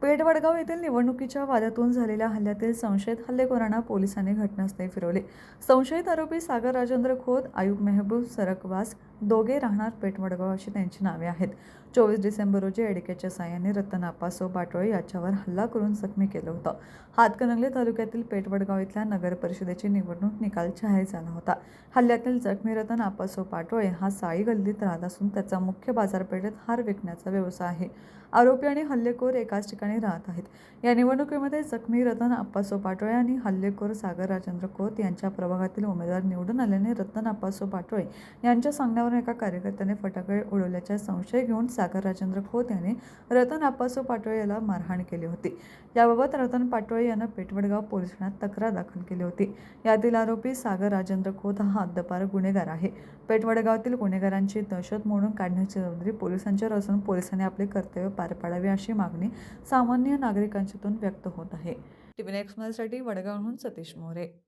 पेठ वडगाव येथील निवडणुकीच्या वादातून झालेल्या हल्ल्यातील संशयित हल्लेखोरांना पोलिसांनी घटनास्थळी फिरवले. संशयित आरोपी सागर राजेंद्र खोत, आयुब मेहबूब सरकवास दोघे राहणार पेठ वडगाव अशी त्यांची नावे आहेत. 24 डिसेंबर रोजी एडीकेच्या साहाय्याने रतन आप्पासाहेब पाटोळे याच्यावर हल्ला करून जखमी केलं होतं. हातकणंगले तालुक्यातील पेठ वडगाव इथल्या नगर परिषदेची निवडणूक निकाल जाहीर झाला होता. हल्ल्यातील जखमी रतन आप्पासाहेब पाटोळे हा साळी गल्लीत राहत असून त्याचा मुख्य बाजारपेठेत हार विकण्याचा व्यवसाय आहे. आरोपी आणि हल्लेखोर एकाच ठिकाणी राहत आहेत. या निवडणुकीमध्ये जखमी रतन आप्पासाहेब पाटोळे आणि हल्लेखोर सागर राजेंद्र खोत यांच्या प्रभागातील उमेदवार निवडून आल्याने रतन आप्पासाहेब पाटोळे यांच्या सांगण्यावरून एका कार्यकर्त्याने फटाके उडवल्याचा संशय घेऊन सागर राजेंद्र खोत यांनी रतन आप्पासाहेब पाटोळे याला मारहाण केली होती. याबाबत रतन पाटोळे यानं पेठ वडगाव पोलीस ठाण्यात तक्रार दाखल केली होती. यातील आरोपी सागर राजेंद्र खोत हा हद्दपार गुन्हेगार आहे. पेठ वडगावातील गुन्हेगारांची दहशत मोडून काढण्याची जबाबदारी पोलिसांच्यावर असून पोलिसांनी आपले कर्तव्य पार पाडावे अशी मागणी सामान्य नागरिकांच्यातून व्यक्त होत आहे. टीव्ही नेक्स्ट साठी वडगावहून सतीश मोरे.